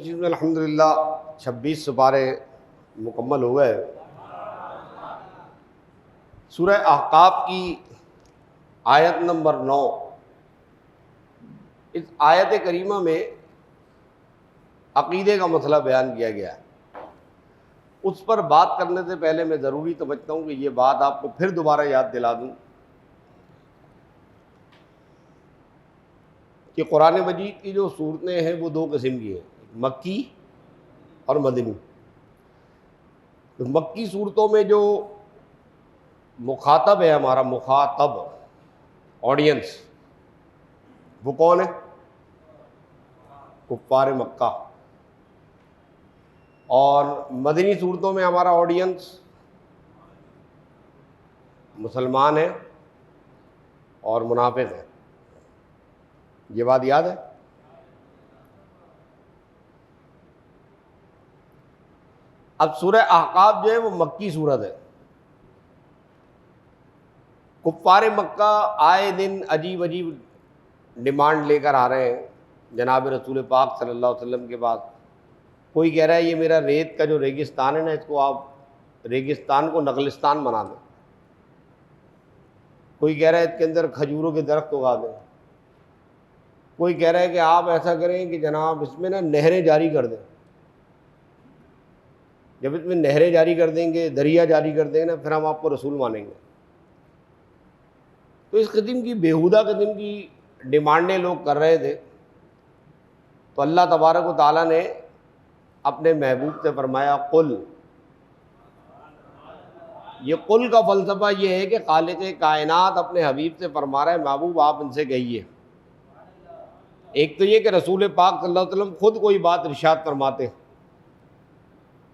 چیز میں الحمدللہ 26 سپارے مکمل ہو گئے۔ سورہ احقاف کی آیت نمبر 9، اس آیت کریمہ میں عقیدے کا مسئلہ بیان کیا گیا ہے۔ اس پر بات کرنے سے پہلے میں ضروری سمجھتا ہوں کہ یہ بات آپ کو پھر دوبارہ یاد دلا دوں کہ قرآن مجید کی جو صورتیں ہیں وہ دو قسم کی ہیں، مکی اور مدنی۔ تو مکی صورتوں میں جو مخاطب ہے، ہمارا مخاطب آڈینس، وہ کون ہے؟ کفار مکہ۔ اور مدنی صورتوں میں ہمارا آڈینس مسلمان ہے اور منافق ہے۔ یہ بات یاد ہے؟ اب سورہ احقاف جو ہے وہ مکی صورت ہے۔ کفار مکہ آئے دن عجیب عجیب ڈیمانڈ لے کر آ رہے ہیں جناب رسول پاک صلی اللہ علیہ وسلم کے پاس۔ کوئی کہہ رہا ہے یہ میرا ریت کا جو ریگستان ہے نا، اس کو آپ ریگستان کو نخلستان بنا دیں۔ کوئی کہہ رہا ہے اس کے اندر کھجوروں کے درخت اگا دیں۔ کوئی کہہ رہا ہے کہ آپ ایسا کریں کہ جناب اس میں نا نہریں جاری کر دیں۔ جب اس میں نہریں جاری کر دیں گے، دریا جاری کر دیں گے نا، پھر ہم آپ کو رسول مانیں گے۔ تو اس قسم کی بیہودہ قسم کی ڈیمانڈیں لوگ کر رہے تھے، تو اللہ تبارک و تعالیٰ نے اپنے محبوب سے فرمایا قل۔ یہ قل کا فلسفہ یہ ہے کہ خالق کائنات اپنے حبیب سے فرما رہا ہے محبوب آپ ان سے کہیے۔ ایک تو یہ کہ رسول پاک صلی اللہ علیہ وسلم خود کوئی بات ارشاد فرماتے ہیں،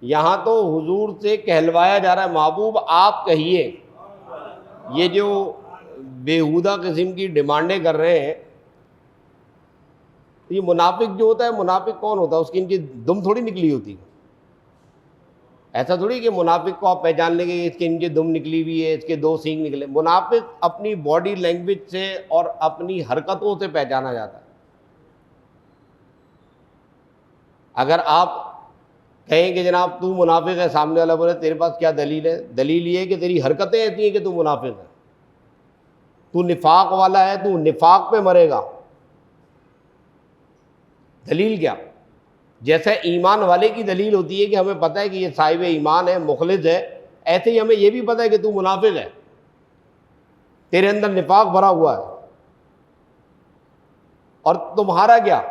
یہاں تو حضور سے کہلوایا جا رہا ہے محبوب آپ کہیے۔ یہ جو بیہودہ قسم کی ڈیمانڈیں کر رہے ہیں، یہ منافق جو ہوتا ہے، منافق کون ہوتا ہے؟ اس کی ان کی دم تھوڑی نکلی ہوتی ہے۔ ایسا تھوڑی کہ منافق کو آپ پہچان لیں گے اس کے ان کی دم نکلی ہوئی ہے، اس کے دو سینگ نکلے۔ منافق اپنی باڈی لینگویج سے اور اپنی حرکتوں سے پہچانا جاتا ہے۔ اگر آپ کہیں کہ جناب تو منافق ہے، سامنے والا بولے تیرے پاس کیا دلیل ہے؟ دلیل یہ ہے کہ تیری حرکتیں ایسی ہیں کہ تو منافق ہے، تو نفاق والا ہے، تو نفاق پہ مرے گا۔ دلیل کیا؟ جیسے ایمان والے کی دلیل ہوتی ہے کہ ہمیں پتہ ہے کہ یہ صاحب ایمان ہے، مخلص ہے، ایسے ہی ہمیں یہ بھی پتہ ہے کہ تو منافق ہے، تیرے اندر نفاق بھرا ہوا ہے۔ اور تمہارا کیا؟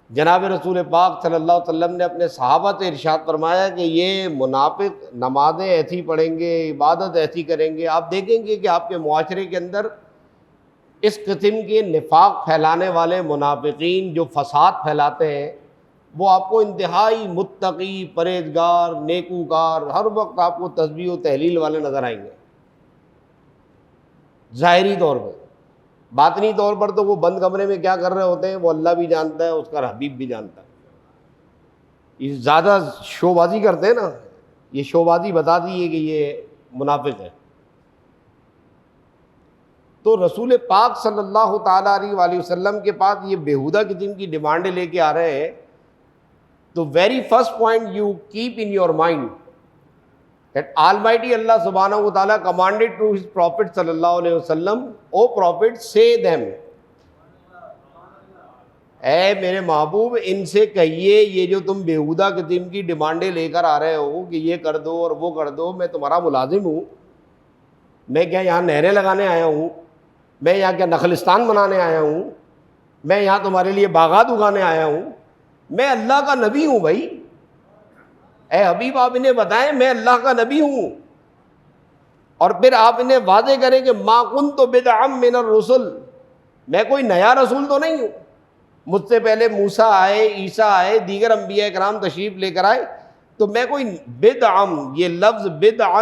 جناب رسول پاک صلی اللہ علیہ وسلم نے اپنے صحابہ سے ارشاد فرمایا کہ یہ منافق نمازیں ایسی پڑھیں گے، عبادت ایسی کریں گے، آپ دیکھیں گے کہ آپ کے معاشرے کے اندر اس قسم کے نفاق پھیلانے والے منافقین جو فساد پھیلاتے ہیں، وہ آپ کو انتہائی متقی، پرہیزگار، نیکوکار، ہر وقت آپ کو تسبیح و تحلیل والے نظر آئیں گے ظاہری طور پہ۔ باطنی طور پر تو وہ بند کمرے میں کیا کر رہے ہوتے ہیں وہ اللہ بھی جانتا ہے، اس کا حبیب بھی جانتا ہے۔ یہ زیادہ شو بازی کرتے ہیں نا، یہ شو بازی بتا دی ہے کہ یہ منافق ہے۔ تو رسول پاک صلی اللہ تعالیٰ علیہ وآلہ وسلم کے پاس یہ بیہودہ قسم کی ڈیمانڈیں لے کے آ رہے ہیں، تو very first point you keep in your mind that Almighty Allah subhanahu wa ta'ala commanded to his prophet sallallahu alayhi wa sallam, O prophet, say them، اے میرے محبوب ان سے کہیے یہ جو تم بیہودہ قسم کی ڈیمانڈیں لے کر آ رہے ہو کہ یہ کر دو اور وہ کر دو، میں تمہارا ملازم ہوں؟ میں کیا یہاں نہریں لگانے آیا ہوں؟ میں یہاں کیا نخلستان بنانے آیا ہوں؟ میں یہاں تمہارے لیے باغات اگانے آیا ہوں؟ میں اللہ کا نبی ہوں بھائی۔ اے حبیب آپ انہیں بتائیں میں اللہ کا نبی ہوں، اور پھر آپ انہیں واضح کریں کہ ما کنت بدعا من الرسل، میں کوئی نیا رسول تو نہیں ہوں، مجھ سے پہلے موسیٰ آئے، عیسیٰ آئے، دیگر انبیاء کرام تشریف لے کر آئے، تو میں کوئی بدعا، یہ لفظ بدعا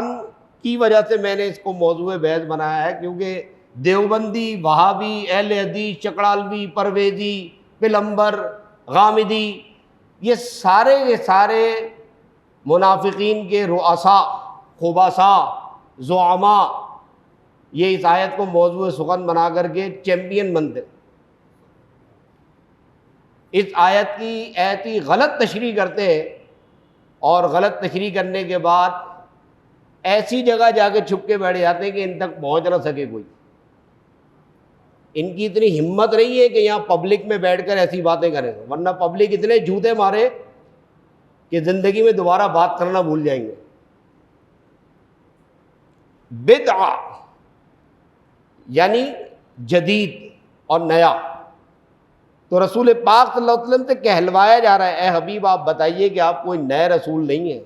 کی وجہ سے میں نے اس کو موضوع بحث بنایا ہے، کیونکہ دیوبندی، وہابی، اہل حدیث، چکڑالوی، پرویزی، پلمبر، غامدی، یہ سارے منافقین کے رؤساء، خبثاء، زعماء، یہ اس آیت کو موضوع سخن بنا کر کے چیمپئن بنتے۔ اس آیت کی غلط تشریح کرتے ہیں، اور غلط تشریح کرنے کے بعد ایسی جگہ جا کے چھپ کے بیٹھ جاتے ہیں کہ ان تک پہنچ نہ سکے کوئی۔ ان کی اتنی ہمت نہیں ہے کہ یہاں پبلک میں بیٹھ کر ایسی باتیں کریں، ورنہ پبلک اتنے جوتے مارے کہ زندگی میں دوبارہ بات کرنا بھول جائیں گے۔ بدعہ یعنی جدید اور نیا، تو رسول پاک صلی اللہ علیہ وسلم سے کہلوایا جا رہا ہے، اے حبیب آپ بتائیے کہ آپ کوئی نئے رسول نہیں ہیں،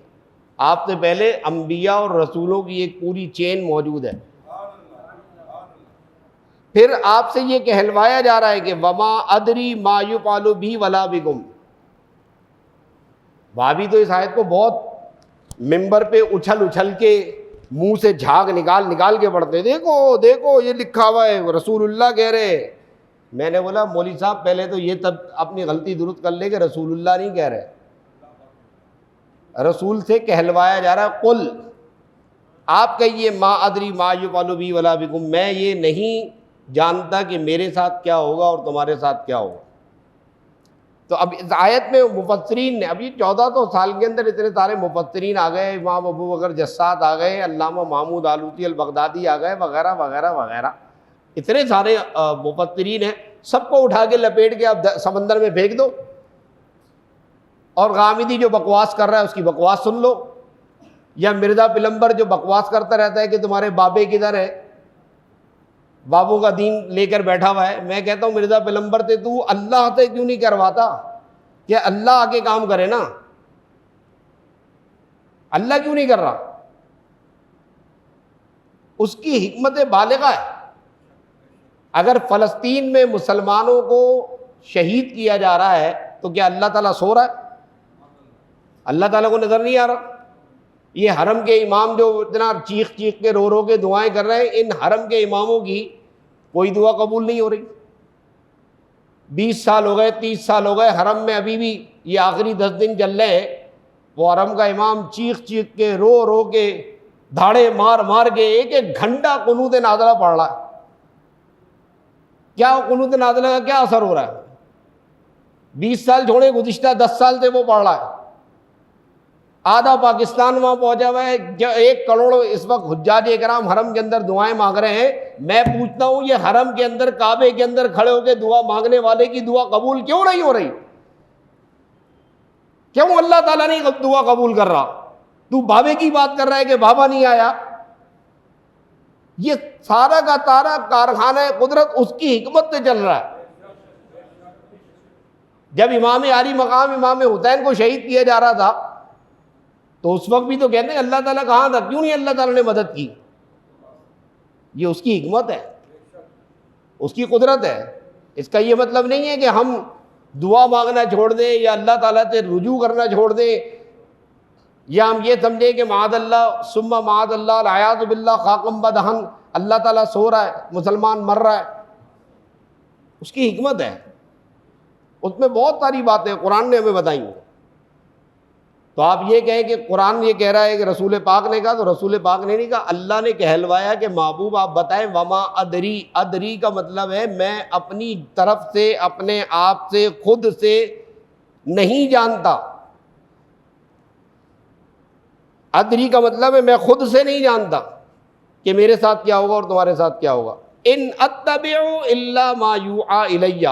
آپ سے پہلے انبیاء اور رسولوں کی ایک پوری چین موجود ہے۔ پھر آپ سے یہ کہلوایا جا رہا ہے کہ وما ادری ما یفعل بی ولا بکم۔ بھابی تو اس آیت کو بہت ممبر پہ اچھل کے منہ سے جھاگ نکال کے پڑھتے، دیکھو دیکھو یہ لکھا ہوا ہے رسول اللہ کہہ رہے ہیں۔ میں نے بولا مولوی صاحب پہلے تو یہ تب اپنی غلطی درست کر لے کہ رسول اللہ نہیں کہہ رہے، رسول سے کہلوایا جا رہا ہے قل، آپ کہیے ما ادری ما یفعل بی ولا بکم، میں یہ نہیں جانتا کہ میرے ساتھ کیا ہوگا اور تمہارے ساتھ کیا ہوگا۔ تو اب اس آیت میں مفسرین نے، اب یہ 1400 سال کے اندر اتنے سارے مفسرین آ گئے، امام ابو بکر جساس آ گئے، علامہ محمود آلوسی البغدادی آ گئے، وغیرہ وغیرہ وغیرہ، اتنے سارے مفسرین ہیں، سب کو اٹھا کے لپیٹ کے اب سمندر میں پھینک دو، اور غامدی جو بکواس کر رہا ہے اس کی بکواس سن لو، یا مرزا پلمبر جو بکواس کرتا رہتا ہے کہ تمہارے بابے کدھر ہے، بابوں کا دین لے کر بیٹھا ہوا ہے۔ میں کہتا ہوں مرزا پلمبر سے تو اللہ سے کیوں نہیں کرواتا کہ اللہ آ کے کام کرے نا، اللہ کیوں نہیں کر رہا؟ اس کی حکمت بالغہ ہے۔ اگر فلسطین میں مسلمانوں کو شہید کیا جا رہا ہے تو کیا اللہ تعالیٰ سو رہا ہے؟ اللہ تعالیٰ کو نظر نہیں آ رہا؟ یہ حرم کے امام جو اتنا چیخ کے رو کے دعائیں کر رہے ہیں، ان حرم کے اماموں کی کوئی دعا قبول نہیں ہو رہی۔ 20 سال ہو گئے، 30 سال ہو گئے، حرم میں ابھی بھی یہ آخری 10 دن چل رہے ہیں، وہ حرم کا امام چیخ کے رو کے دھاڑے مار کے ایک گھنٹہ قنوت نازلہ پڑھ رہا ہے۔ کیا قنوت نازلہ کا کیا اثر ہو رہا ہے؟ 20 سال چھوڑے، گزشتہ 10 سال سے وہ پڑھ رہا ہے۔ آدھا پاکستان وہاں پہنچا ہوا ہے، 1 کروڑ اس وقت حجاج اکرام حرم کے اندر دعائیں مانگ رہے ہیں۔ میں پوچھتا ہوں یہ حرم کے اندر کعبے کے اندر کھڑے ہو کے دعا مانگنے والے کی دعا قبول کیوں نہیں ہو رہی؟ کیوں اللہ تعالیٰ نہیں دعا قبول کر رہا؟ تو بابے کی بات کر رہا ہے کہ بابا نہیں آیا۔ یہ سارا کا سارا کارخانہ قدرت اس کی حکمت سے چل رہا ہے۔ جب امام عالی مقام امام حسین کو شہید کیا جا رہا تھا تو اس وقت بھی تو کہتے ہیں اللہ تعالیٰ کہاں تھا، کیوں نہیں اللہ تعالیٰ نے مدد کی؟ یہ اس کی حکمت ہے، اس کی قدرت ہے۔ اس کا یہ مطلب نہیں ہے کہ ہم دعا مانگنا چھوڑ دیں یا اللہ تعالیٰ سے رجوع کرنا چھوڑ دیں، یا ہم یہ سمجھیں کہ معاذ اللہ ثم معاذ اللہ العیاذ باللہ خاکم بدہن اللہ تعالیٰ سو رہا ہے، مسلمان مر رہا ہے۔ اس کی حکمت ہے، اس میں بہت ساری باتیں قرآن نے ہمیں بتائی ہیں۔ تو آپ یہ کہیں کہ قرآن یہ کہہ رہا ہے کہ رسول پاک نے کہا، تو رسول پاک نے نہیں کہا، اللہ نے کہلوایا کہ محبوب آپ بتائیں وما ادری۔ ادری کا مطلب ہے میں اپنی طرف سے، اپنے آپ سے، خود سے نہیں جانتا۔ ادری کا مطلب ہے میں خود سے نہیں جانتا کہ میرے ساتھ کیا ہوگا اور تمہارے ساتھ کیا ہوگا۔ ان اتبع الا ما یوحی الی،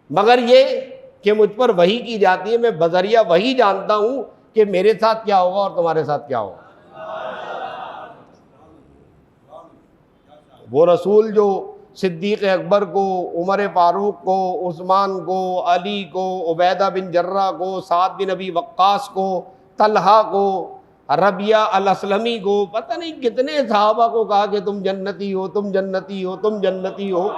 مگر یہ کہ مجھ پر وحی کی جاتی ہے، میں بذریعہ وحی جانتا ہوں کہ میرے ساتھ کیا ہوگا اور تمہارے ساتھ کیا ہوگا۔ وہ رسول جو صدیق اکبر کو، عمر فاروق کو، عثمان کو، علی کو، عبیدہ بن جرہ کو، سعد بن ابی وقاص کو، طلحہ کو، ربیعہ الاسلمی کو، پتہ نہیں کتنے صحابہ کو کہا کہ تم جنتی ہو، تم جنتی ہو، تم جنتی ہو۔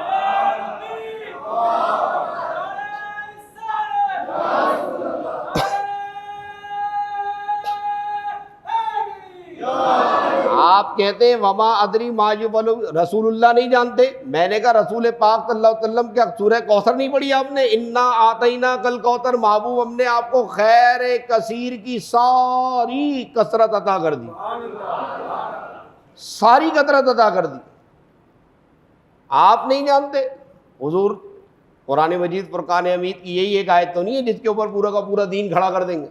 آپ کہتے ہیں وما ادری ما یفعل، رسول اللہ نہیں جانتے؟ میں نے کہا رسول پاک صلی اللہ علیہ وسلم کیا سورہ کوثر نہیں پڑھی آپ نے؟ انا اعطیناک الکوثر، محبوب ہم نے آپ کو خیر کثیر کی ساری کثرت عطا کر دی، ساری کثرت عطا کر دی۔ آپ نہیں جانتے؟ حضور قرآن مجید فرقان حمید کی یہی ایک آیت تو نہیں ہے جس کے اوپر پورا کا پورا دین کھڑا کر دیں گے؟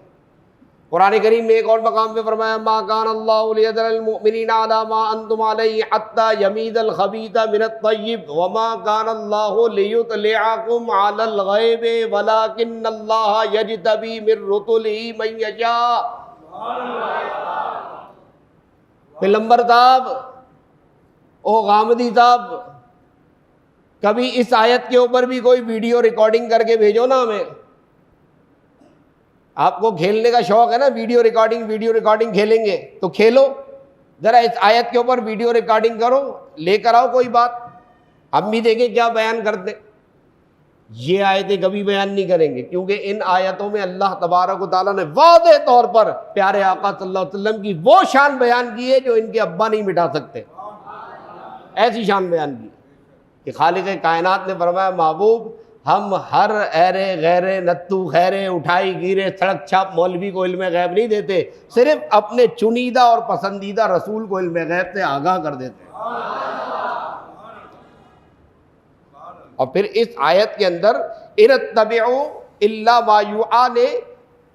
قرآن کریم میں ایک اور مقام پہ فرمایا ما کان اللہ لیذر المؤمنین علی ما انتم علیہ حتی یمیز الخبیث من الطیب وما کان اللہ لیطلعکم علی الغیب ولکن اللہ یجتبی من رسلہ من یشاء۔ پیغمبر صاحب، او غامدی صاحب، کبھی اس آیت کے اوپر بھی کوئی ویڈیو ریکارڈنگ کر کے بھیجو نا ہمیں۔ آپ کو کھیلنے کا شوق ہے نا، ویڈیو ریکارڈنگ کھیلیں گے تو کھیلو، ذرا اس آیت کے اوپر ویڈیو ریکارڈنگ کرو، لے کر آؤ کوئی بات، ہم بھی دیکھیں کیا بیان کرتے۔ یہ آیتیں کبھی بیان نہیں کریں گے، کیونکہ ان آیتوں میں اللہ تبارک و تعالیٰ نے واضح طور پر پیارے آقا صلی اللہ علیہ وسلم کی وہ شان بیان کی ہے جو ان کے ابا نہیں مٹا سکتے۔ ایسی شان بیان کی کہ خالق کائنات نے فرمایا محبوب ہم ہر ایرے غیرے نتو خیرے اٹھائی گیرے سڑک چھاپ مولوی کو علم غیب نہیں دیتے، صرف اپنے چنیدہ اور پسندیدہ رسول کو علم غیب سے آگاہ کر دیتے۔ اور پھر اس آیت کے اندر ان اتبعوا الا ما یوحی نے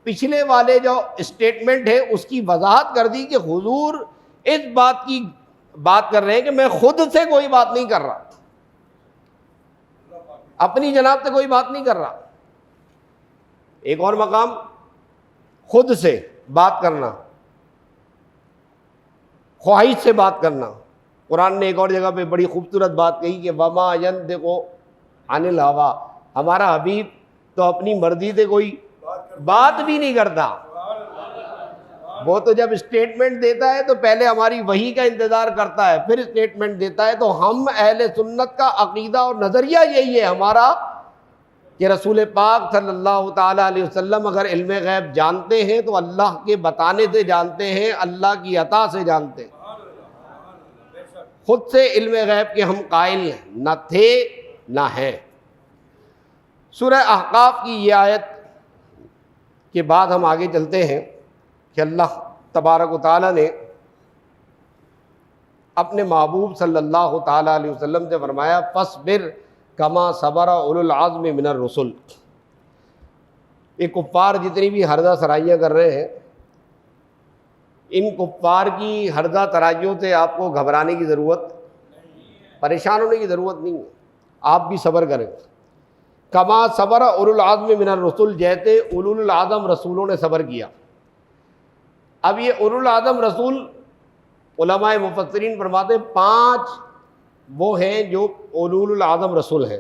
پچھلے والے جو اسٹیٹمنٹ ہے اس کی وضاحت کر دی کہ حضور اس بات کی بات کر رہے ہیں کہ میں خود سے کوئی بات نہیں کر رہا، اپنی جناب سے کوئی بات نہیں کر رہا۔ ایک اور مقام خود سے بات کرنا، خواہش سے بات کرنا۔ قرآن نے ایک اور جگہ پہ بڑی خوبصورت بات کہی کہ وما ينطق عن الہویٰ، ہمارا حبیب تو اپنی مرضی سے کوئی بات بھی نہیں کرتا۔ وہ تو جب اسٹیٹمنٹ دیتا ہے تو پہلے ہماری وحی کا انتظار کرتا ہے، پھر اسٹیٹمنٹ دیتا ہے۔ تو ہم اہل سنت کا عقیدہ اور نظریہ یہی ہے ہمارا کہ رسول پاک صلی اللہ تعالیٰ علیہ وسلم اگر علم غیب جانتے ہیں تو اللہ کے بتانے سے جانتے ہیں، اللہ کی عطا سے جانتے ہیں۔ خود سے علم غیب کے ہم قائل نہ تھے نہ ہیں۔ سورہ احقاف کی یہ آیت کے بعد ہم آگے چلتے ہیں کہ اللہ تبارک و تعالیٰ نے اپنے محبوب صلی اللہ تعالیٰ علیہ وسلم سے فرمایا فاصبر کما صبر اولو العزم من الرسل۔ یہ کفار جتنی بھی ہردہ سرائیاں کر رہے ہیں، ان کفار کی ہردہ سرائیوں سے آپ کو گھبرانے کی ضرورت، پریشان ہونے کی ضرورت نہیں ہے، آپ بھی صبر کریں۔ کما صبر اولو العزم من الرسل، جیسے اولو العزم رسولوں نے صبر کیا۔ اب یہ اولو العزم رسول علماء مفسرین فرماتے ہیں 5 وہ ہیں جو اولو العزم رسول ہیں۔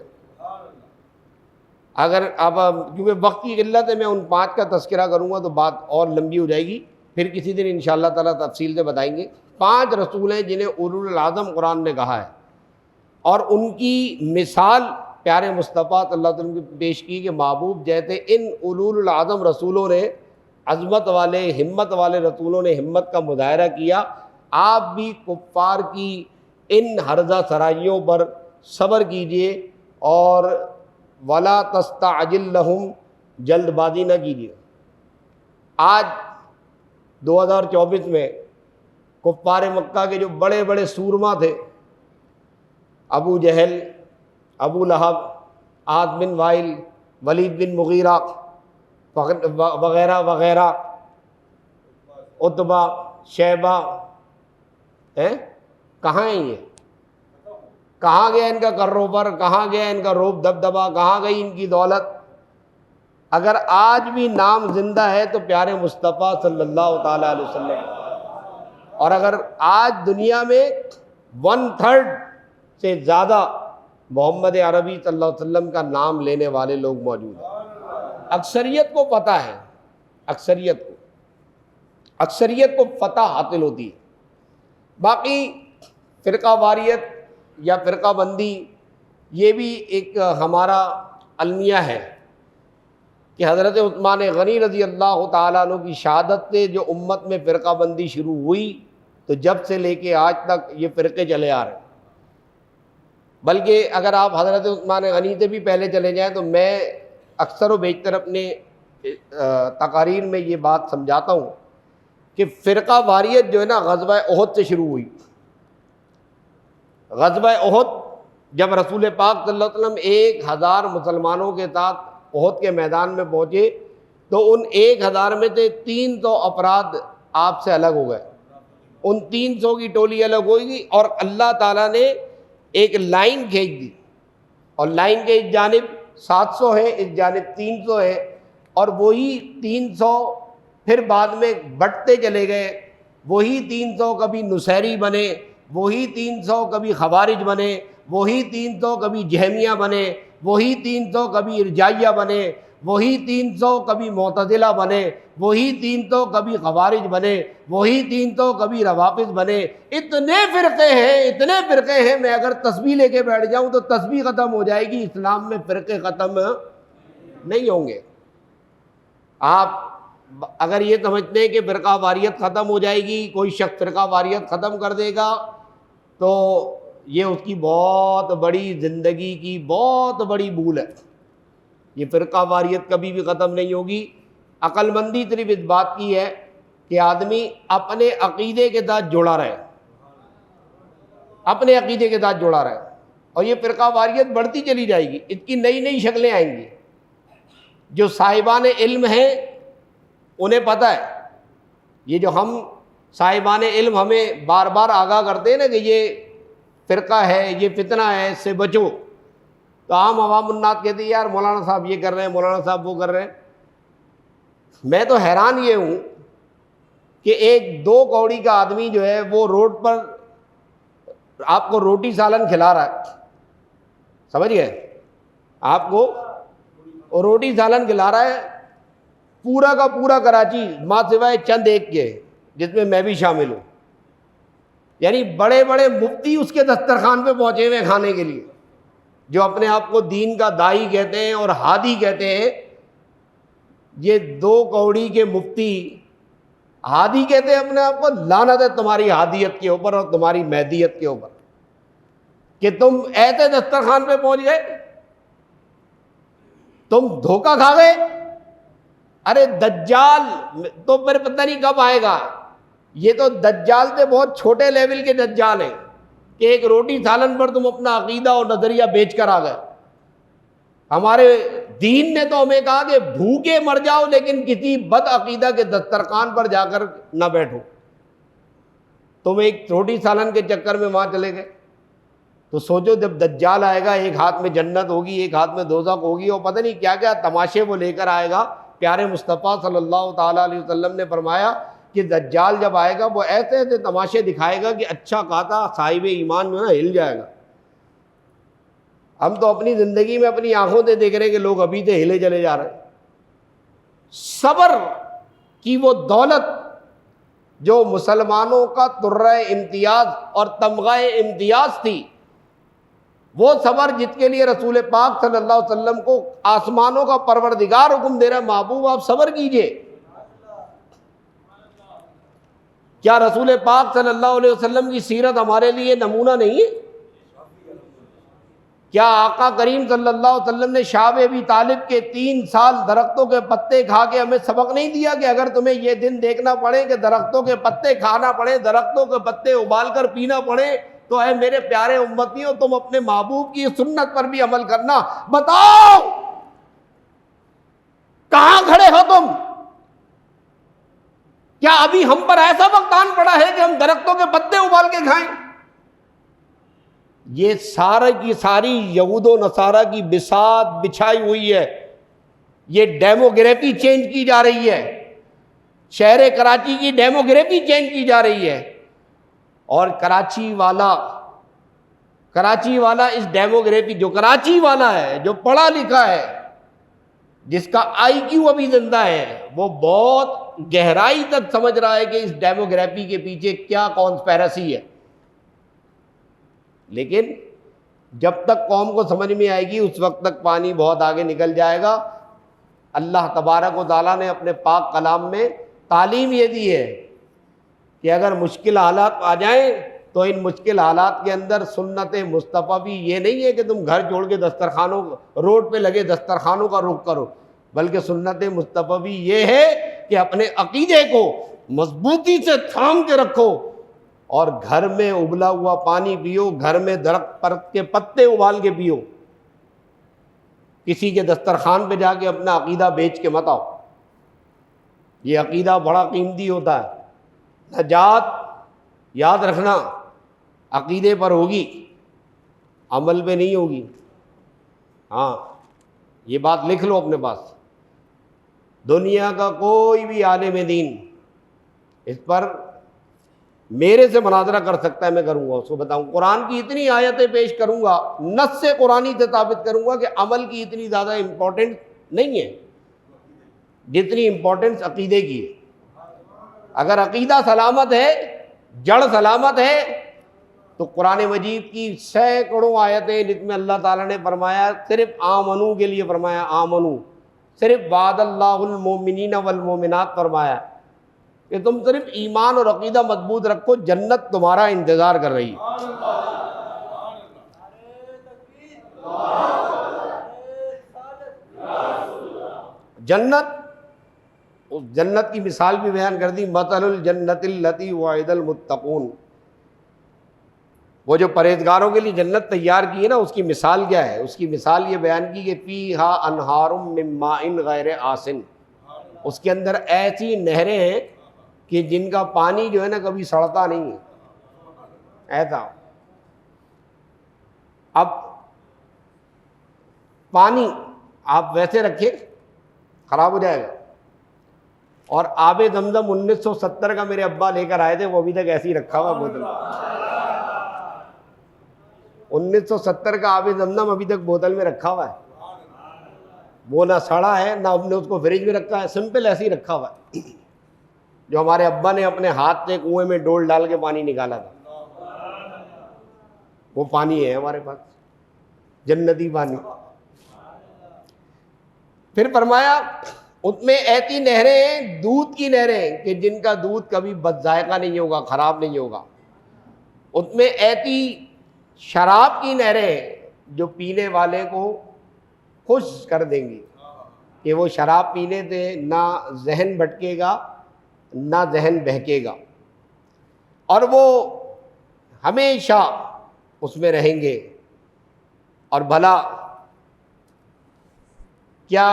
اگر اب کیونکہ وقت کی قلت ہے میں ان 5 کا تذکرہ کروں گا تو بات اور لمبی ہو جائے گی، پھر کسی دن انشاءاللہ تعالیٰ تفصیل سے بتائیں گے۔ 5 رسول ہیں جنہیں اولو العزم قرآن نے کہا ہے، اور ان کی مثال پیارے مصطفیٰ صلی اللہ علیہ وسلم کی پیش کی کہ محبوب جیسے ان اولو العزم رسولوں نے، عظمت والے ہمت والے رسولوں نے ہمت کا مظاہرہ کیا، آپ بھی کفار کی ان ہرزہ سرائیوں پر صبر کیجئے اور ولا تستعجل لہم، جلد بازی نہ کیجیے۔ آج 2024 میں کفار مکہ کے جو بڑے بڑے سورما تھے، ابو جہل، ابو لہب، عاص بن وائل، ولید بن مغیرہ وغیرہ وغیرہ، عتبہ، شیبہ، کہاں ہیں یہ؟ کہاں گیا ان کا کروبر، کہاں گیا ان کا روب دبدبا، کہاں گئی ان کی دولت؟ اگر آج بھی نام زندہ ہے تو پیارے مصطفیٰ صلی اللہ تعالیٰ علیہ وسلم۔ اور اگر آج دنیا میں 1/3 سے زیادہ محمد عربی صلی اللہ علیہ وسلم کا نام لینے والے لوگ موجود ہیں۔ اکثریت کو پتہ ہے، اکثریت کو فتح حاصل ہوتی ہے۔ باقی فرقہ واریت یا فرقہ بندی یہ بھی ایک ہمارا المیہ ہے کہ حضرت عثمان غنی رضی اللہ تعالیٰ عنہ کی شہادت سے جو امت میں فرقہ بندی شروع ہوئی تو جب سے لے کے آج تک یہ فرقے چلے آ رہے ہیں۔ بلکہ اگر آپ حضرت عثمان غنی سے بھی پہلے چلے جائیں تو میں اکثر و بیشتر اپنے تقاریر میں یہ بات سمجھاتا ہوں کہ فرقہ واریت جو ہے نا غزوہ احد سے شروع ہوئی۔ غزوہ احد جب رسول پاک صلی اللہ علیہ وسلم 1000 مسلمانوں کے ساتھ احد کے میدان میں پہنچے تو ان 1000 میں سے 300 افراد آپ سے الگ ہو گئے، ان 300 کی ٹولی الگ ہوئی اور اللہ تعالیٰ نے ایک لائن کھینچ دی، اور لائن کے اس جانب 700 ہے، اس جانب 300 ہے، اور وہی 300 پھر بعد میں بٹتے چلے گئے، وہی 300 کبھی نصیری بنے، وہی 300 کبھی خوارج بنے، وہی 300 کبھی جہمیہ بنے، وہی 300 کبھی ارجائیہ بنے، وہی 300 کبھی معتزلہ بنے، وہی 300 کبھی خوارج بنے، وہی 300 کبھی روافض بنے۔ اتنے فرقے ہیں، میں اگر تسبیح لے کے بیٹھ جاؤں تو تسبیح ختم ہو جائے گی، اسلام میں فرقے ختم نہیں ہوں گے۔ آپ اگر یہ سمجھتے ہیں کہ فرقہ واریت ختم ہو جائے گی، کوئی شخص فرقہ واریت ختم کر دے گا، تو یہ اس کی بہت بڑی زندگی کی بہت بڑی بھول ہے۔ یہ فرقہ واریت کبھی بھی ختم نہیں ہوگی۔ عقل مندی صرف اس بات کی ہے کہ آدمی اپنے عقیدے کے ساتھ جڑا رہے، اپنے عقیدے کے ساتھ جڑا رہے، اور یہ فرقہ واریت بڑھتی چلی جائے گی، اس کی نئی نئی شکلیں آئیں گی۔ جو صاحبان علم ہیں انہیں پتہ ہے، یہ جو ہم صاحبان علم ہمیں بار بار آگاہ کرتے ہیں نا کہ یہ فرقہ ہے، یہ فتنہ ہے، اس سے بچو، تو عام عوام الناس کہتے ہیں یار مولانا صاحب یہ کر رہے ہیں، مولانا صاحب وہ کر رہے ہیں۔ میں تو حیران یہ ہوں کہ ایک 2 کوڑی کا آدمی جو ہے وہ روڈ پر آپ کو روٹی سالن کھلا رہا ہے، سمجھ گئے، آپ کو روٹی سالن کھلا رہا ہے، پورا کا پورا کراچی ماں سوائے چند ایک کے جس میں میں بھی شامل ہوں، یعنی بڑے بڑے مفتی اس کے دسترخوان پہ پہنچے ہوئے کھانے کے لیے، جو اپنے آپ کو دین کا داعی کہتے ہیں اور ہادی کہتے ہیں۔ یہ 2 کوڑی کے مفتی ہادی کہتے ہیں اپنے آپ کو، لعنت ہے تمہاری ہادیت کے اوپر اور تمہاری مہدیت کے اوپر کہ تم ایسے دسترخوان پہ پہنچ گئے، تم دھوکہ کھا گئے۔ ارے دجال تو پھر پتہ نہیں کب آئے گا، یہ تو دجال سے بہت چھوٹے لیول کے دجال ہیں کہ ایک روٹی سالن پر تم اپنا عقیدہ اور نظریہ بیچ کر آ گئے۔ ہمارے دین نے تو ہمیں کہا کہ بھوکے مر جاؤ لیکن کسی بد عقیدہ کے دسترخوان پر جا کر نہ بیٹھو۔ تم ایک روٹی سالن کے چکر میں وہاں چلے گئے، تو سوچو جب دجال آئے گا، ایک ہاتھ میں جنت ہوگی، ایک ہاتھ میں دوزخ ہوگی، اور پتہ نہیں کیا کیا تماشے وہ لے کر آئے گا۔ پیارے مصطفیٰ صلی اللہ تعالیٰ علیہ وسلم نے فرمایا کہ دجال جب آئے گا وہ ایسے ایسے تماشے دکھائے گا کہ اچھا کھاتا صاحب ایمان جو ہے نا ہل جائے گا۔ ہم تو اپنی زندگی میں اپنی آنکھوں سے دیکھ رہے ہیں کہ لوگ ابھی سے ہلے چلے جا رہے ہیں۔ صبر کی وہ دولت جو مسلمانوں کا ترہ امتیاز اور تمغہ امتیاز تھی، وہ صبر جس کے لیے رسول پاک صلی اللہ علیہ وسلم کو آسمانوں کا پروردگار حکم دے رہا ہے، محبوب آپ صبر کیجئے۔ کیا رسول پاک صلی اللہ علیہ وسلم کی سیرت ہمارے لیے نمونہ نہیں ہے؟ کیا آقا کریم صلی اللہ علیہ وسلم نے شعب ابی طالب کے 3 سال درختوں کے پتے کھا کے ہمیں سبق نہیں دیا کہ اگر تمہیں یہ دن دیکھنا پڑے کہ درختوں کے پتے کھانا پڑے، درختوں کے پتے ابال کر پینا پڑے، تو اے میرے پیارے امتیوں تم اپنے محبوب کی سنت پر بھی عمل کرنا۔ بتاؤ کہاں کھڑے ہو تم؟ کیا ابھی ہم پر ایسا وقت آن پڑا ہے کہ ہم درختوں کے پتے ابال کے کھائیں؟ یہ سارے کی ساری یہود و نصارہ کی بساط بچھائی ہوئی ہے، یہ ڈیموگرافی چینج کی جا رہی ہے، شہر کراچی کی ڈیموگرافی چینج کی جا رہی ہے، اور کراچی والا اس ڈیموگرافی، جو کراچی والا ہے، جو پڑھا لکھا ہے، جس کا آئی کیو ابھی زندہ ہے، وہ بہت گہرائی تک سمجھ رہا ہے کہ اس ڈیموگرافی کے پیچھے کیا کانسپیرسی ہے۔ لیکن جب تک قوم کو سمجھ میں آئے گی اس وقت تک پانی بہت آگے نکل جائے گا۔ اللہ تبارک و تعالیٰ نے اپنے پاک کلام میں تعلیم یہ دی ہے کہ اگر مشکل حالات آ جائیں تو ان مشکل حالات کے اندر سنت مصطفیٰ بھی یہ نہیں ہے کہ تم گھر چھوڑ کے دسترخوانوں روڈ پہ لگے دسترخوانوں کا رخ کرو، بلکہ سنت مصطفیٰ بھی یہ ہے کہ اپنے عقیدے کو مضبوطی سے تھام کے رکھو اور گھر میں ابلا ہوا پانی پیو، گھر میں درخت پر کے پتے ابال کے پیو، کسی کے دسترخوان پہ جا کے اپنا عقیدہ بیچ کے مت آؤ۔ یہ عقیدہ بڑا قیمتی ہوتا ہے۔ نجات یاد رکھنا عقیدے پر ہوگی، عمل پہ نہیں ہوگی۔ ہاں یہ بات لکھ لو اپنے پاس، دنیا کا کوئی بھی عالم دین اس پر میرے سے مناظرہ کر سکتا ہے، میں کروں گا، اس کو بتاؤں قرآن کی اتنی آیتیں پیش کروں گا، نص سے قرآنی سے ثابت کروں گا کہ عمل کی اتنی زیادہ امپورٹنٹ نہیں ہے جتنی امپورٹنس عقیدے کی ہے۔ اگر عقیدہ سلامت ہے، جڑ سلامت ہے، تو قرآن مجید کی سینکڑوں آیتیں جس میں اللہ تعالیٰ نے فرمایا، صرف آمنو کے لیے فرمایا، آمنو، صرف وعد اللہ المومنین والمومنات فرمایا کہ تم صرف ایمان اور عقیدہ مضبوط رکھو، جنت تمہارا انتظار کر رہی ہے۔ جنت، اس جنت کی مثال بھی بیان کر دی، مثل الجنت التی وعد المتقون، وہ جو پرہیزگاروں کے لیے جنت تیار کی ہے نا، اس کی مثال کیا ہے؟ اس کی مثال یہ بیان کی کہ فیہا انہار من ماء غیر آسن، اس کے اندر ایسی نہریں ہیں کہ جن کا پانی جو ہے نا کبھی سڑتا نہیں ہے، ایسا۔ اب پانی آپ ویسے رکھیں خراب ہو جائے گا، اور آب زمزم 1970 کا میرے ابا لے کر آئے تھے، وہ ابھی تک ایسے ہی رکھا ہوا بوتل، 1970 کا آب زمزم ابھی تک بوتل میں رکھا ہوا ہے، وہ نہ سڑا ہے نہ ہم نے اس کو فریج میں رکھا ہے، سمپل ایسے ہی رکھا ہوا ہے، جو ہمارے ابا نے اپنے ہاتھ سے کنویں میں ڈول ڈال کے پانی نکالا تھا، وہ پانی ہے ہمارے پاس، جنتی پانی۔ پھر فرمایا اس میں ایسی نہریں ہیں، دودھ کی نہریں، کہ جن کا دودھ کبھی بد ذائقہ نہیں ہوگا، خراب نہیں ہوگا۔ اس میں ایسی شراب کی نہریں جو پینے والے کو خوش کر دیں گی، کہ وہ شراب پینے سے نہ ذہن بھٹکے گا نہ ذہن بہکے گا، اور وہ ہمیشہ اس میں رہیں گے۔ اور بھلا کیا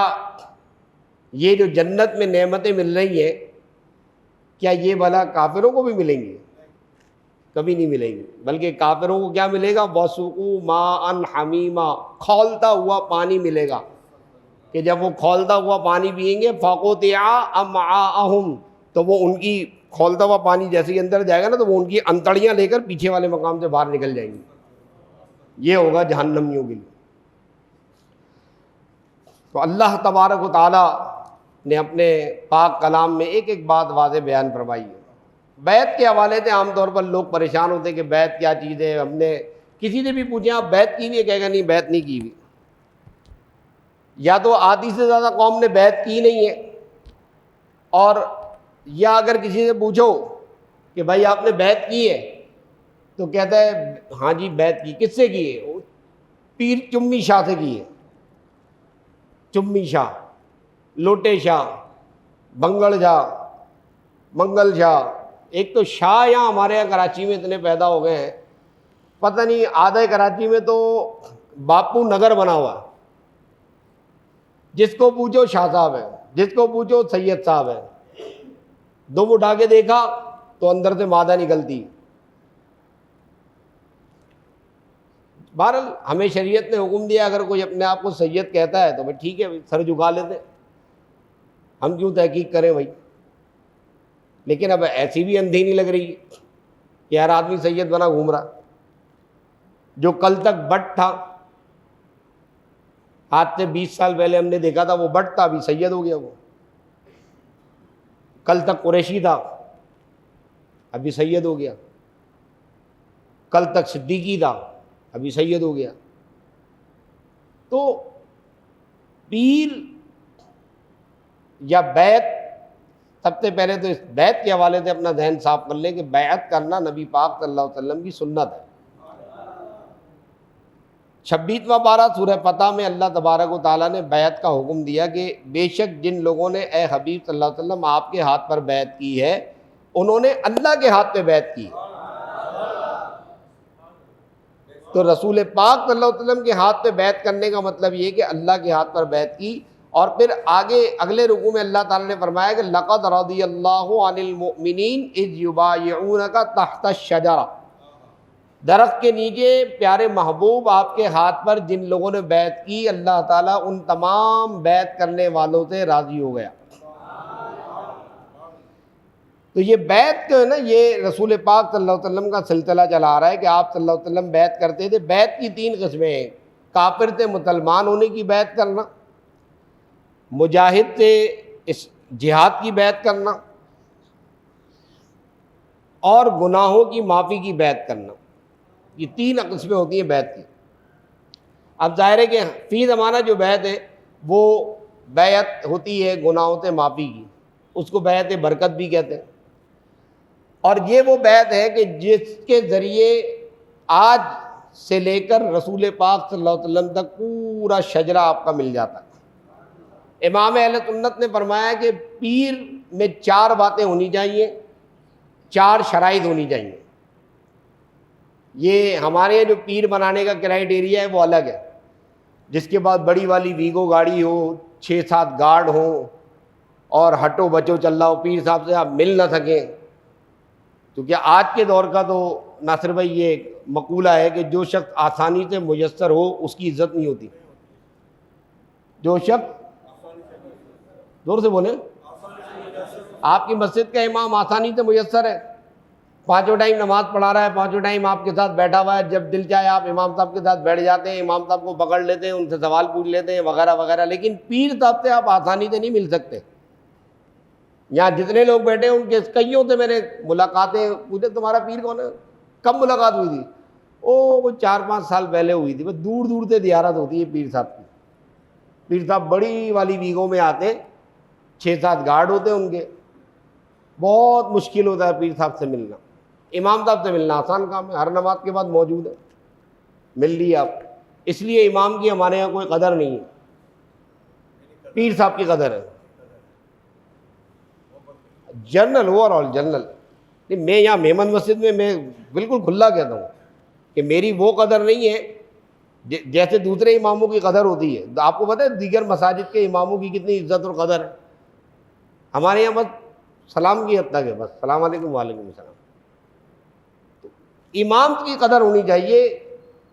یہ جو جنت میں نعمتیں مل رہی ہیں، کیا یہ بھلا کافروں کو بھی ملیں گی؟ کبھی نہیں ملیں گی، بلکہ کافروں کو کیا ملے گا؟ وَسُقُوا مَاءً حَمِيمًا، کھولتا ہوا پانی ملے گا، کہ جب وہ کھولتا ہوا پانی پئیں گے فَقُطِعَ أَمْعَاءَهُمْ، تو وہ ان کی کھولتا ہوا پانی جیسے ہی اندر جائے گا نا، تو وہ ان کی انتڑیاں لے کر پیچھے والے مقام سے باہر نکل جائیں گی۔ یہ ہوگا جہنمیوں کے لیے۔ تو اللہ تبارک و تعالیٰ نے اپنے پاک کلام میں ایک ایک بات واضح بیان فرمائی ہے۔ بیعت کے حوالے سے عام طور پر لوگ پریشان ہوتے ہیں کہ بیعت کیا چیز ہے، ہم نے کسی سے بھی پوچھیں آپ بیعت کی ہوئی ہے، کہے گا نہیں بیعت نہیں کی ہوئی، یا تو آدھی سے زیادہ قوم نے بیعت کی نہیں ہے، اور یا اگر کسی سے پوچھو کہ بھائی آپ نے بیعت کی ہے تو کہتا ہے ہاں جی بیعت کی، کس سے کی ہے؟ پیر چمی شاہ سے کی ہے، چمی شاہ، لوٹے شاہ، بنگل شاہ، منگل شاہ، ایک تو شاہ یہاں ہمارے یہاں کراچی میں اتنے پیدا ہو گئے ہیں، پتہ نہیں آدھے کراچی میں تو باپو نگر بنا ہوا ہے، جس کو پوچھو شاہ صاحب ہے، جس کو پوچھو سید صاحب ہے، دم اٹھا کے دیکھا تو اندر سے مادہ نکلتی۔ بہرحال ہمیں شریعت نے حکم دیا اگر کوئی اپنے آپ کو سید کہتا ہے تو بھائی ٹھیک ہے، سر جھکا لیتے، ہم کیوں تحقیق کریں بھائی۔ لیکن اب ایسی بھی اندھی نہیں لگ رہی کہ ہر آدمی سید بنا گھوم رہا، جو کل تک بٹ تھا، آج سے 20 سال پہلے ہم نے دیکھا تھا وہ بٹ تھا، ابھی سید ہو گیا، وہ کل تک قریشی تھا ابھی سید ہو گیا، کل تک صدیقی تھا ابھی سید ہو گیا۔ تو پیر یا بیعت، سب سے پہلے تو اس بیعت کے حوالے سے اپنا ذہن صاف کر لیں کہ بیعت کرنا نبی پاک صلی اللہ علیہ وسلم کی سنت ہے۔ 26واں پارہ سورہ فتح میں اللہ تبارک و تعالیٰ نے بیعت کا حکم دیا کہ بے شک جن لوگوں نے اے حبیب صلی اللہ علیہ وسلم آپ کے ہاتھ پر بیعت کی ہے، انہوں نے اللہ کے ہاتھ پہ بیعت کی، تو رسول پاک صلی اللہ علیہ وسلم کے ہاتھ پہ بیعت کرنے کا مطلب یہ کہ اللہ کے ہاتھ پر بیعت کی. اور پھر آگے اگلے رکوع میں اللہ تعالیٰ نے فرمایا کہ لقد رضی اللہ عن المؤمنین اذ یبایعونک تحت الشجرہ، درخت کے نیچے پیارے محبوب آپ کے ہاتھ پر جن لوگوں نے بیعت کی، اللہ تعالیٰ ان تمام بیعت کرنے والوں سے راضی ہو گیا. تو یہ بیعت جو ہے نا، یہ رسول پاک صلی اللہ علیہ وسلم کا سلسلہ چلا آ رہا ہے کہ آپ صلی اللہ علیہ وسلم بیعت کرتے تھے. بیعت کی 3 قسمیں ہیں: کافر سے مسلمان ہونے کی بیعت کرنا، مجاہد سے اس جہاد کی بیعت کرنا، اور گناہوں کی معافی کی بیعت کرنا. یہ 3 قسمیں ہوتی ہیں بیعت کی. اب ظاہر ہے کہ فی زمانہ جو بیعت ہے وہ بیعت ہوتی ہے گناہوں سے معافی کی، اس کو بیعت برکت بھی کہتے ہیں. اور یہ وہ بیعت ہے کہ جس کے ذریعے آج سے لے کر رسول پاک صلی اللہ علیہ وسلم تک پورا شجرہ آپ کا مل جاتا ہے. امام اہل سنت نے فرمایا کہ پیر میں 4 باتیں ہونی چاہیے، 4 شرائط ہونی چاہیے. یہ ہمارے یہاں جو پیر بنانے کا کرائیٹیریا ہے وہ الگ ہے، جس کے بعد بڑی والی ویگو گاڑی ہو، 6-7 گارڈ ہوں، اور ہٹو بچو چل رہا ہو، پیر صاحب سے آپ مل نہ سکیں. کیونکہ آج کے دور کا تو ناصر بھائی یہ مقولہ ہے کہ جو شخص آسانی سے میسر ہو اس کی عزت نہیں ہوتی. جو شخص، زور سے بولیں، آپ کی مسجد کا امام آسانی سے میسر ہے، 5 ٹائم نماز پڑھا رہا ہے، 5 ٹائم آپ کے ساتھ بیٹھا ہوا ہے، جب دل چاہے آپ امام صاحب کے ساتھ بیٹھ جاتے ہیں، امام صاحب کو پکڑ لیتے ہیں، ان سے سوال پوچھ لیتے ہیں وغیرہ وغیرہ. لیکن پیر صاحب سے آپ آسانی سے نہیں مل سکتے. یہاں جتنے لوگ بیٹھے ہیں ان کے کئیوں سے میں نے ملاقاتیں پوچھے تمہارا پیر کون ہے، کب ملاقات ہوئی تھی؟ وہ 4-5 سال پہلے ہوئی تھی. بس دور دور سے زیارت ہوتی ہے پیر صاحب کی. پیر صاحب بڑی والی ویگوں میں آتے ہیں، 6-7 گارڈ ہوتے ہیں ان کے. بہت مشکل ہوتا ہے پیر صاحب سے ملنا. امام صاحب سے ملنا آسان کام ہے، ہر نماز کے بعد موجود ہے، مل لیے آپ. اس لیے امام کی ہمارے یہاں کوئی قدر نہیں ہے، پیر صاحب کی قدر ہے. General over all general. میں یہاں میمن مسجد میں میں بالکل کھلا کہتا ہوں کہ میری وہ قدر نہیں ہے جیسے دوسرے اماموں کی قدر ہوتی ہے. آپ کو پتہ ہے دیگر مساجد کے اماموں کی کتنی عزت اور قدر ہے؟ ہمارے یہاں بس سلام کی حد تک ہے، بس السلام علیکم وعلیکم السلام. تو امام کی قدر ہونی چاہیے.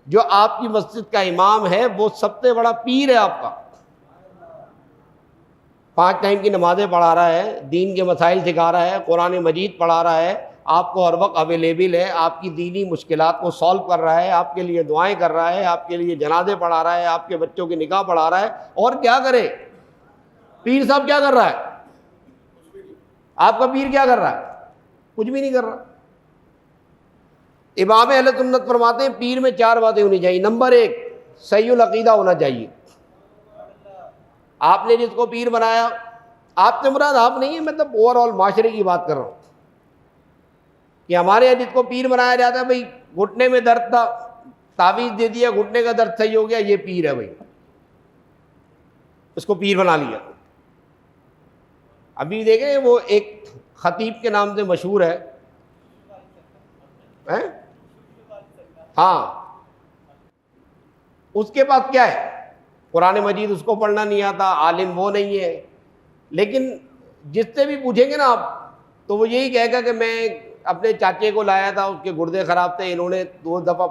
جو آپ کی مسجد کا امام ہے وہ سب سے بڑا پیر ہے آپ کا. 5 ٹائم کی نمازیں پڑھا رہا ہے، دین کے مسائل سکھا رہا ہے، قرآن مجید پڑھا رہا ہے، آپ کو ہر وقت اویلیبل ہے، آپ کی دینی مشکلات کو سالو کر رہا ہے، آپ کے لیے دعائیں کر رہا ہے، آپ کے لیے جنازے پڑھا رہا ہے، آپ کے بچوں کے نکاح پڑھا رہا ہے. اور کیا کرے پیر صاحب؟ کیا کر رہا ہے آپ کا پیر؟ کیا کر رہا ہے؟ کچھ بھی نہیں کر رہا. امام اہل سنت فرماتے ہیں پیر میں 4 باتیں ہونی چاہیے. نمبر 1، صحیح العقیدہ ہونا چاہیے. آپ نے جس کو پیر بنایا، آپ سے مراد آپ نہیں ہے، مطلب اوور آل معاشرے کی بات کر رہا ہوں کہ ہمارے یہاں جس کو پیر بنایا جاتا ہے، بھائی گھٹنے میں درد تھا، تعویذ دے دیا، گھٹنے کا درد صحیح ہو گیا، یہ پیر ہے بھائی، اس کو پیر بنا لیا. ابھی دیکھیں وہ ایک خطیب کے نام سے مشہور ہے، ہاں، اس کے پاس کیا ہے؟ قرآن مجید اس کو پڑھنا نہیں آتا، عالم وہ نہیں ہے. لیکن جس سے بھی پوچھیں گے نا آپ تو وہ یہی کہے گا کہ میں اپنے چاچے کو لایا تھا، اس کے گردے خراب تھے، انہوں نے 2 دفعہ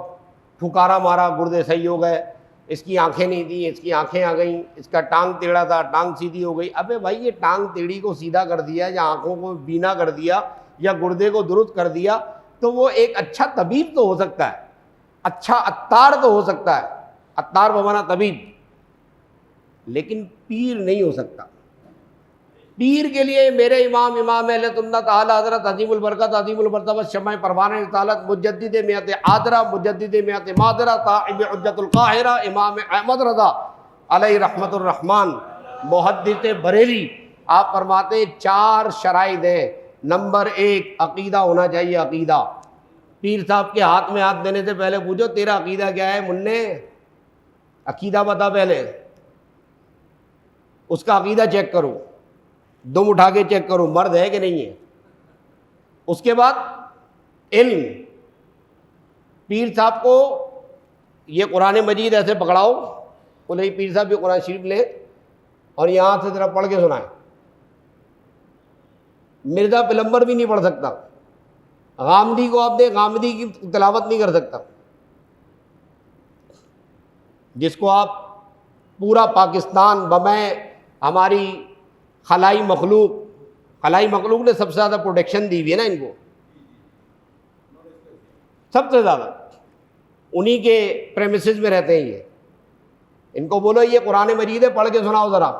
پھکارا مارا، گردے صحیح ہو گئے. اس کی آنکھیں نہیں تھیں، اس کی آنکھیں آ گئیں، اس کا ٹانگ ٹیڑھا تھا، ٹانگ سیدھی ہو گئی. ابے بھائی یہ ٹانگ ٹیڑھی کو سیدھا کر دیا، یا آنکھوں کو بینا کر دیا، یا گردے کو درست کر دیا تو وہ ایک اچھا طبیب تو ہو سکتا ہے، اچھا عطار تو ہو سکتا ہے، عطار بمانا طبیب، لیکن پیر نہیں ہو سکتا. پیر کے لیے میرے امام اہل سنت اعلی حضرت عظیم البرکت عظیم المرتبہ شمع پروان رسالت مجدد میت عادرہ مجدد میت مادرہ صاحب حجت القاہرہ امام احمد رضا علیہ رحمت الرحمن محدث بریلی، آپ فرماتے 4 شرائط ہیں. نمبر 1، عقیدہ ہونا چاہیے. عقیدہ، پیر صاحب کے ہاتھ میں ہاتھ دینے سے پہلے پوچھو تیرا عقیدہ کیا ہے منّے، عقیدہ بتا پہلے. اس کا عقیدہ چیک کرو، دم اٹھا کے چیک کرو مرد ہے کہ نہیں ہے. اس کے بعد علم، پیر صاحب کو یہ قرآن مجید ایسے پکڑاؤ، بولے پیر صاحب یہ قرآن شریف لیں اور یہاں سے ذرا پڑھ کے سنائیں. مرزا پلمبر بھی نہیں پڑھ سکتا. غامدی کو آپ نے غامدی کی تلاوت نہیں کر سکتا، جس کو آپ پورا پاکستان بمیں ہماری خلائی مخلوق نے سب سے زیادہ پروٹیکشن دی ہوئی ہے نا ان کو، سب سے زیادہ انہی کے پریمیسز میں رہتے ہیں یہ. ان کو بولو یہ قرآن مجید ہے پڑھ کے سناؤ ذرا.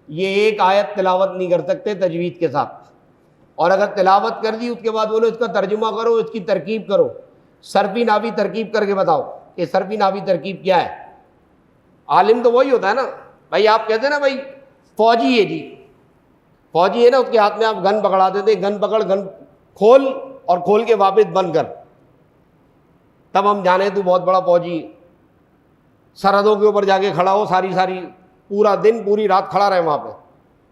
یہ ایک آیت تلاوت نہیں کر سکتے تجوید کے ساتھ، اور اگر تلاوت کر دی اس کے بعد بولو اس کا ترجمہ کرو، اس کی ترکیب کرو، صرفی نحوی ترکیب کر کے بتاؤ کہ صرفی نحوی ترکیب کیا ہے. عالم تو وہی ہوتا ہے نا بھائی. آپ کہتے ہیں نا بھائی فوجی ہے جی، فوجی ہے نا، اس کے ہاتھ میں آپ گن پکڑا دیتے، گن پکڑ، گن کھول اور کھول کے واپس بند کر، تب ہم جانے تو بہت بڑا فوجی. سرحدوں کے اوپر جا کے کھڑا ہو، ساری پورا دن پوری رات کھڑا رہے وہاں پہ.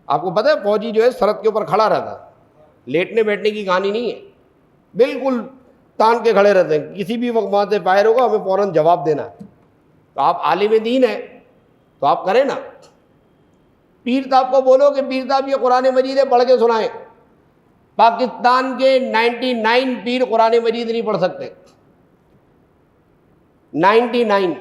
آپ کو پتہ ہے فوجی جو ہے سرحد کے اوپر کھڑا رہتا ہے، لیٹنے بیٹھنے کی کہانی نہیں ہے، بالکل تان کے کھڑے رہتے ہیں. کسی بھی وقت وہاں سے فائر ہوگا ہمیں فوراً جواب دینا ہے. تو آپ عالم دین ہیں تو آپ کریں نا. پیر صاحب کو بولو کہ پیر صاحب یہ قرآن مجید ہے پڑھ کے سنائیں. پاکستان کے 99 پیر قرآن مجید نہیں پڑھ سکتے، 99.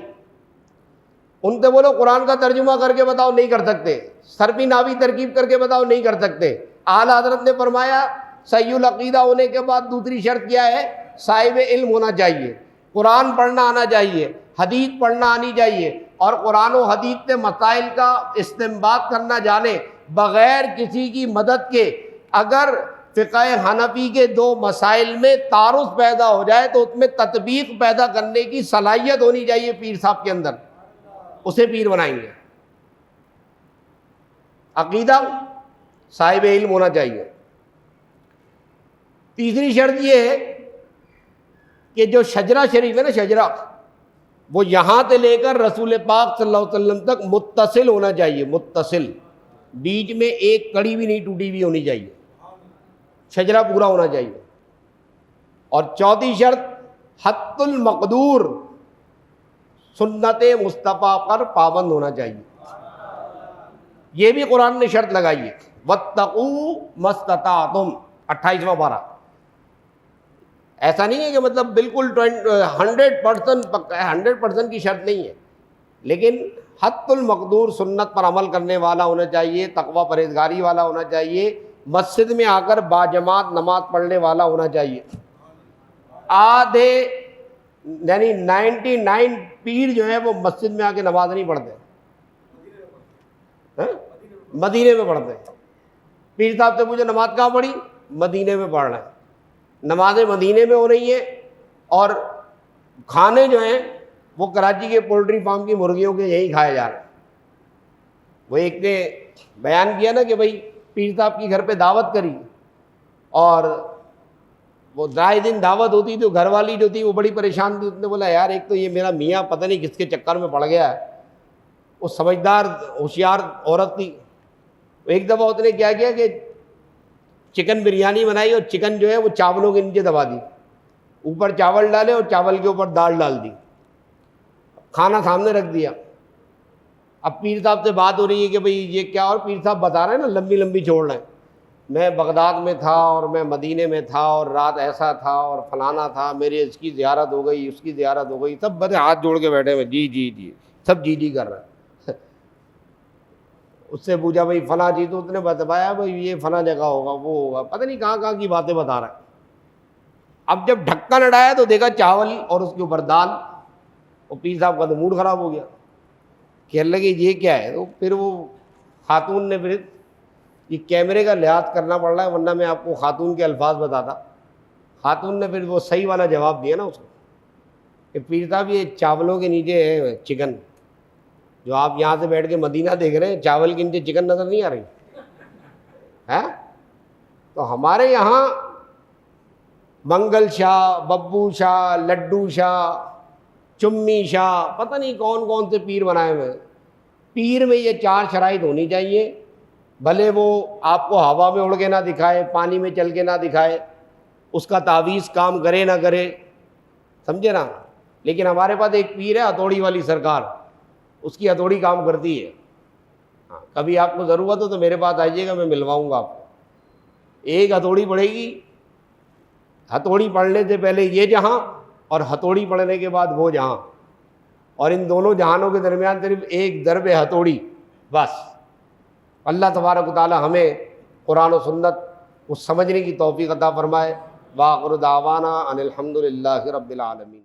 ان سے بولو قرآن کا ترجمہ کر کے بتاؤ، نہیں کر سکتے. صرفی نحوی ترکیب کر کے بتاؤ، نہیں کر سکتے. اعلیٰ حضرت نے فرمایا صحیح العقیدہ ہونے کے بعد دوسری شرط کیا ہے؟ صاحب علم ہونا چاہیے، قرآن پڑھنا آنا چاہیے، حدیث پڑھنا آنی چاہیے، اور قرآن و حدیث سے مسائل کا استنباط کرنا جانے بغیر کسی کی مدد کے. اگر فقہ حنفی کے 2 مسائل میں تعارض پیدا ہو جائے تو اس میں تطبیق پیدا کرنے کی صلاحیت ہونی چاہیے پیر صاحب کے اندر، اسے پیر بنائیں گے. عقیدہ صاحب علم ہونا چاہیے. تیسری شرط یہ ہے کہ جو شجرہ شریف ہے نا، شجرہ، وہ یہاں سے لے کر رسول پاک صلی اللہ علیہ وسلم تک متصل ہونا چاہیے، متصل. بیچ میں ایک کڑی بھی نہیں ٹوٹی ہوئی ہونی چاہیے، شجرہ پورا ہونا چاہیے. اور چوتھی شرط حت المقدور، سنت مصطفیٰ پر پابند ہونا چاہیے. یہ بھی قرآن نے شرط لگائی ہے، وَاتَّقُوا مَسْتَطَعْتُمْ، 28واں پارہ. ایسا نہیں ہے کہ مطلب بالکل 100% پکا ہے، 100% کی شرط نہیں ہے، لیکن حت المقدور، سنت پر عمل کرنے والا ہونا چاہیے، تقوی پرہیزگاری والا ہونا چاہیے، مسجد میں آ کر باجماعت نماز پڑھنے والا ہونا چاہیے. آدھے یعنی 99 پیر جو ہیں وہ مسجد میں آ کے نماز نہیں پڑھتے، مدینے میں پڑھتے ہیں. پیر صاحب سے پوچھو نماز کہاں پڑھی؟ مدینے میں پڑھ رہے ہیں. نمازیں مدینے میں ہو رہی ہیں، اور کھانے جو ہیں وہ کراچی کے پولٹری فارم کی مرغیوں کے یہی کھائے جا رہے ہیں. وہ ایک نے بیان کیا نا کہ بھائی پیر صاحب کی گھر پہ دعوت کری، اور وہ 2 دن دعوت ہوتی تو گھر والی جو تھی وہ بڑی پریشان تھی. اس نے بولا یار ایک تو یہ میرا میاں پتہ نہیں کس کے چکر میں پڑ گیا ہے. وہ سمجھدار ہوشیار عورت تھی. ایک دفعہ اس نے کیا کیا کہ چکن بریانی بنائی، اور چکن جو ہے وہ چاولوں کے نیچے دبا دی، اوپر چاول ڈالے اور چاول کے اوپر دال ڈال دی، کھانا سامنے رکھ دیا. اب پیر صاحب سے بات ہو رہی ہے کہ بھئی یہ کیا، اور پیر صاحب بتا رہے ہیں نا، لمبی لمبی چھوڑ رہے ہیں، میں بغداد میں تھا اور میں مدینے میں تھا اور رات ایسا تھا اور فلانا تھا، میرے اس کی زیارت ہو گئی، اس کی زیارت ہو گئی، سب بڑے ہاتھ جوڑ کے بیٹھے ہوئے، جی جی جی، سب جی جی کر رہے ہیں. اس سے پوچھا بھائی فلاں چیز، تو اس نے بتایا بھائی یہ فلاں جگہ ہوگا، وہ ہوگا، پتہ نہیں کہاں کہاں کی باتیں بتا رہا ہے. اب جب ڈھکن اڑایا تو دیکھا چاول اور اس کے اوپر دال. اور پیر صاحب کا تو موڈ خراب ہو گیا، کہنے لگے یہ کیا ہے. تو پھر وہ خاتون نے، پھر یہ کیمرے کا لحاظ کرنا پڑ رہا ہے ورنہ میں آپ کو خاتون کے الفاظ بتاتا. خاتون نے پھر وہ صحیح والا جواب دیا نا اس کو کہ پیر صاحب یہ چاولوں کے نیچے ہے چکن، جو آپ یہاں سے بیٹھ کے مدینہ دیکھ رہے ہیں، چاول کے نیچے چکن نظر نہیں آ رہی ہے. تو ہمارے یہاں منگل شاہ، ببو شاہ، لڈو شاہ، چمی شاہ، پتہ نہیں کون کون سے پیر بنائے ہوئے ہیں. پیر میں یہ 4 شرائط ہونی چاہیے، بھلے وہ آپ کو ہوا میں اڑ کے نہ دکھائے، پانی میں چل کے نہ دکھائے، اس کا تعویذ کام کرے نہ کرے، سمجھے نا. لیکن ہمارے پاس ایک پیر ہے ہتھوڑی والی سرکار، اس کی ہتھوڑی کام کرتی ہے. ہاں کبھی آپ کو ضرورت ہو تو میرے پاس آئیے گا، میں ملواؤں گا آپ کو. ایک ہتھوڑی پڑے گی، ہتھوڑی پڑھنے سے پہلے یہ جہاں اور ہتھوڑی پڑھنے کے بعد وہ جہاں، اور ان دونوں جہانوں کے درمیان صرف ایک ضرب ہتھوڑی بس. اللہ تبارک و تعالی ہمیں قرآن و سنت کو سمجھنے کی توفیق عطا فرمائے. وآخر دعوانا ان الحمد للہ رب العالمین.